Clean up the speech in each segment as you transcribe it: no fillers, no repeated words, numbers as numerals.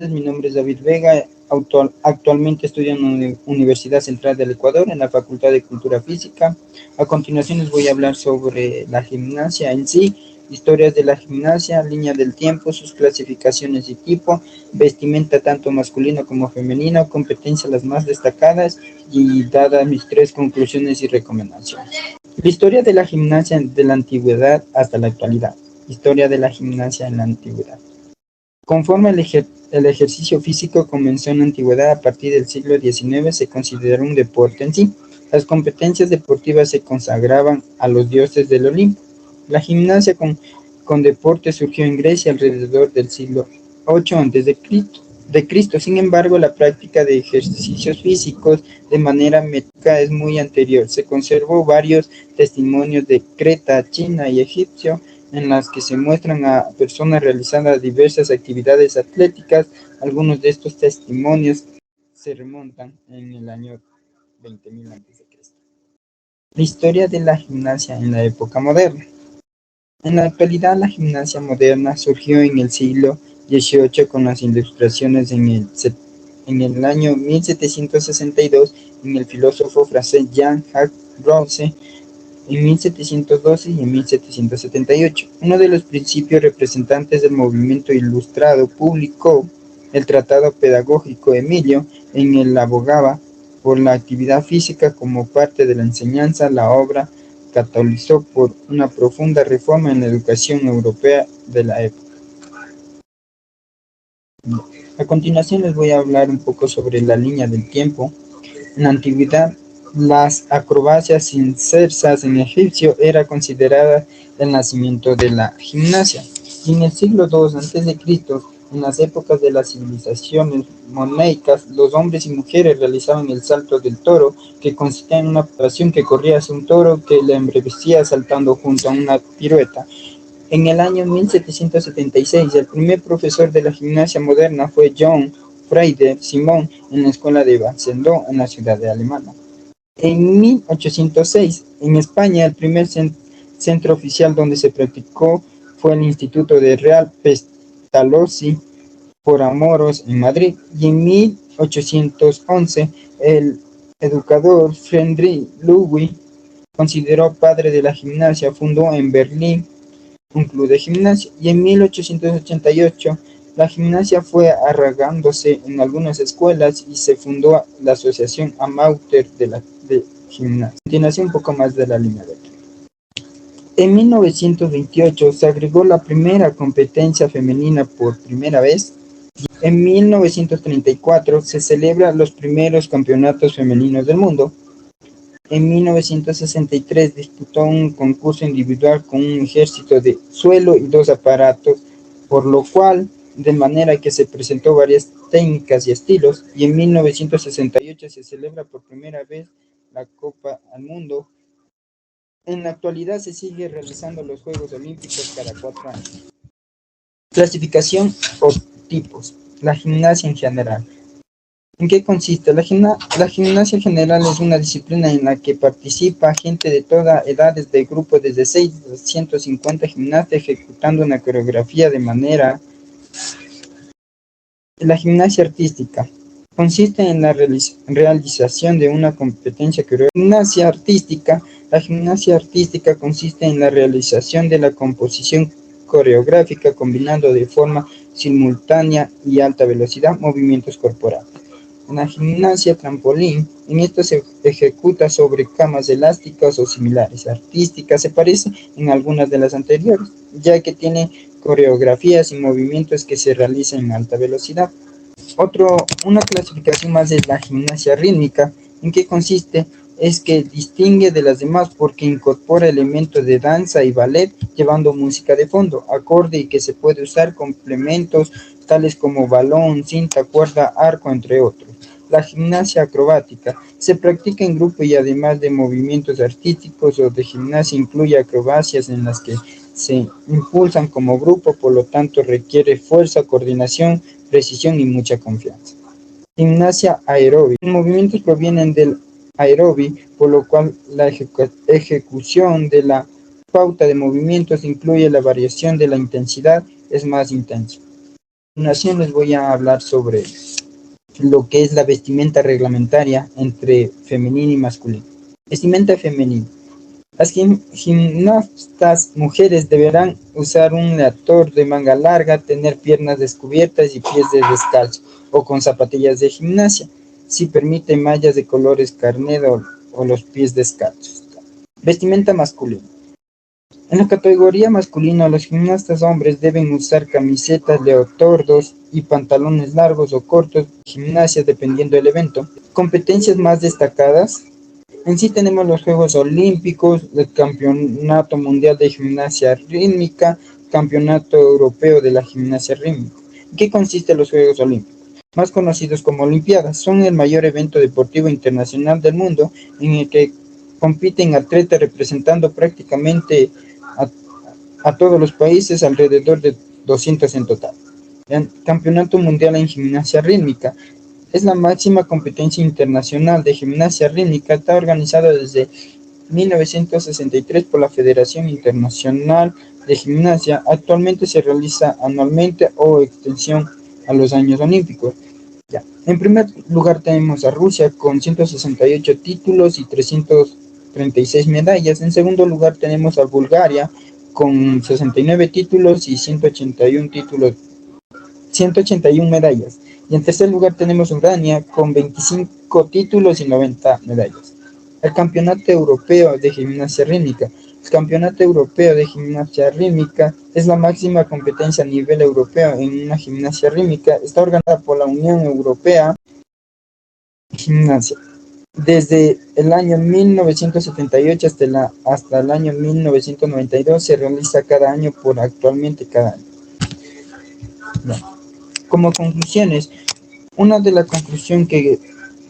Mi nombre es David Vega, actualmente estudio en la Universidad Central del Ecuador, en la Facultad de Cultura Física. A continuación les voy a hablar sobre la gimnasia en sí, historias de la gimnasia, línea del tiempo, sus clasificaciones y tipo, vestimenta tanto masculino como femenino, competencias las más destacadas y dadas mis 3 conclusiones y recomendaciones. La historia de la gimnasia de la antigüedad hasta la actualidad. Historia de la gimnasia en la antigüedad. Conforme el ejercicio físico comenzó en la antigüedad, a partir del siglo XIX se consideró un deporte en sí. Las competencias deportivas se consagraban a los dioses del Olimpo. La gimnasia con deporte surgió en Grecia alrededor del siglo VIII a.C. Sin embargo, la práctica de ejercicios físicos de manera metódica es muy anterior. Se conservó varios testimonios de Creta, China y Egipcio, en las que se muestran a personas realizando diversas actividades atléticas. Algunos de estos testimonios se remontan en el año 20.000 a.C. La historia de la gimnasia en la época moderna. En la actualidad, la gimnasia moderna surgió en el siglo XVIII con las ilustraciones en el año 1762 en el filósofo francés Jean-Jacques Rousseau, en 1712 y en 1778. Uno de los principios representantes del movimiento ilustrado publicó el tratado pedagógico Emilio, en el abogaba por la actividad física como parte de la enseñanza. La obra catalizó por una profunda reforma en la educación europea de la época. A continuación les voy a hablar un poco sobre la línea del tiempo. En la antigüedad, las acrobacias incersas en egipcio era considerada el nacimiento de la gimnasia. Y en el siglo II a.C., en las épocas de las civilizaciones monoicas, los hombres y mujeres realizaban el salto del toro, que consistía en una operación que corría hacia un toro que le embebecía saltando junto a una pirueta. En el año 1776, el primer profesor de la gimnasia moderna fue John Frieder Simon en la escuela de Basendó, en la ciudad de Alemania. En 1806, en España, el primer centro oficial donde se practicó fue el Instituto de Real Pestalozzi por Amoros en Madrid, y en 1811 el educador Friedrich Ludwig, considerado padre de la gimnasia, fundó en Berlín un club de gimnasia, y en 1888 la gimnasia fue arraigándose en algunas escuelas y se fundó la Asociación Amateur de Gimnasia. A continuación, un poco más de la línea de tiempo. En 1928 se agregó la primera competencia femenina por primera vez. En 1934 se celebran los primeros campeonatos femeninos del mundo. En 1963 disputó un concurso individual con un ejército de suelo y 2 aparatos, por lo cual, de manera que se presentó varias técnicas y estilos, y en 1968 se celebra por primera vez la Copa al Mundo. En la actualidad se sigue realizando los Juegos Olímpicos cada 4 años. Clasificación o tipos. La gimnasia en general. ¿En qué consiste? La gimnasia general es una disciplina en la que participa gente de todas edades, de grupos desde 6 a 150 gimnastas ejecutando una coreografía de manera. La gimnasia artística consiste en la realización de una competencia coreográfica. La gimnasia artística consiste en la realización de la composición coreográfica combinando de forma simultánea y alta velocidad movimientos corporales. En la gimnasia trampolín, en esto se ejecuta sobre camas elásticas o similares. Artística se parece en algunas de las anteriores, ya que tiene coreografías y movimientos que se realizan en alta velocidad. Una clasificación más es la gimnasia rítmica. ¿En qué consiste? Es que distingue de las demás porque incorpora elementos de danza y ballet, llevando música de fondo, acorde, y que se puede usar complementos tales como balón, cinta, cuerda, arco, entre otros. La gimnasia acrobática se practica en grupo y además de movimientos artísticos o de gimnasia incluye acrobacias en las que se impulsan como grupo, por lo tanto requiere fuerza, coordinación, precisión y mucha confianza. Gimnasia aeróbica. Los movimientos provienen del aerobio, por lo cual la ejecución de la pauta de movimientos incluye la variación de la intensidad, es más intenso. continuación les voy a hablar sobre lo que es la vestimenta reglamentaria entre femenino y masculino. Vestimenta femenina. Las gimnastas mujeres deberán usar un leotard de manga larga, tener piernas descubiertas y pies descalzos o con zapatillas de gimnasia, si permite mallas de colores carnet o los pies descalzos. Vestimenta masculina. En la categoría masculina, los gimnastas hombres deben usar camisetas, leotardos y pantalones largos o cortos de gimnasia dependiendo del evento. Competencias más destacadas. En sí tenemos los Juegos Olímpicos, el Campeonato Mundial de Gimnasia Rítmica, Campeonato Europeo de la Gimnasia Rítmica. ¿En qué consisten los Juegos Olímpicos? Más conocidos como Olimpiadas, son el mayor evento deportivo internacional del mundo en el que compiten atletas representando prácticamente a todos los países, alrededor de 200 en total. El Campeonato Mundial en Gimnasia Rítmica es la máxima competencia internacional de gimnasia rítmica. Está organizada desde 1963 por la Federación Internacional de Gimnasia. Actualmente se realiza anualmente o extensión a los años olímpicos. Ya. En primer lugar tenemos a Rusia con 168 títulos y 336 medallas. En segundo lugar tenemos a Bulgaria con 69 títulos y 181 medallas. Y en tercer lugar tenemos Ucrania con 25 títulos y 90 medallas. El Campeonato Europeo de Gimnasia Rítmica. El Campeonato Europeo de Gimnasia Rítmica es la máxima competencia a nivel europeo en una gimnasia rítmica. Está organizada por la Unión Europea de Gimnasia. Desde el año 1978 hasta el año 1992 se realiza cada año por actualmente cada año. Bueno. Como conclusiones, una de las conclusiones que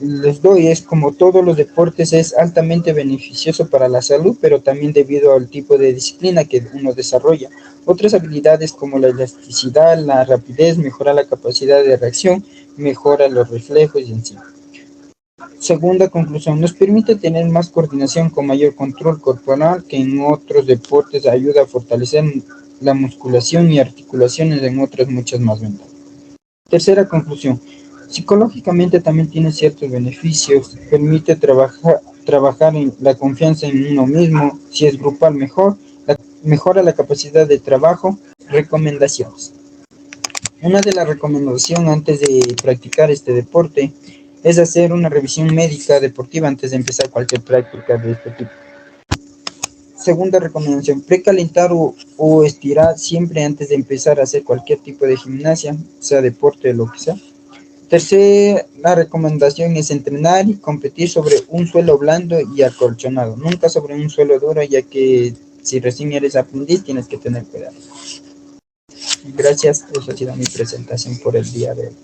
les doy es: como todos los deportes es altamente beneficioso para la salud, pero también debido al tipo de disciplina que uno desarrolla. Otras habilidades como la elasticidad, la rapidez, mejora la capacidad de reacción, mejora los reflejos y en sí. Segunda conclusión, nos permite tener más coordinación con mayor control corporal que en otros deportes, ayuda a fortalecer la musculación y articulaciones, en otras muchas más ventajas. Tercera conclusión, psicológicamente también tiene ciertos beneficios, permite trabajar en la confianza en uno mismo, si es grupal mejor, mejora la capacidad de trabajo. Recomendaciones. Una de las recomendaciones antes de practicar este deporte es hacer una revisión médica deportiva antes de empezar cualquier práctica de este tipo. Segunda recomendación, precalentar o estirar siempre antes de empezar a hacer cualquier tipo de gimnasia, sea deporte o lo que sea. Tercera recomendación es entrenar y competir sobre un suelo blando y acolchonado, nunca sobre un suelo duro, ya que si recién eres aprendiz tienes que tener cuidado. Gracias, esa ha sido mi presentación por el día de hoy.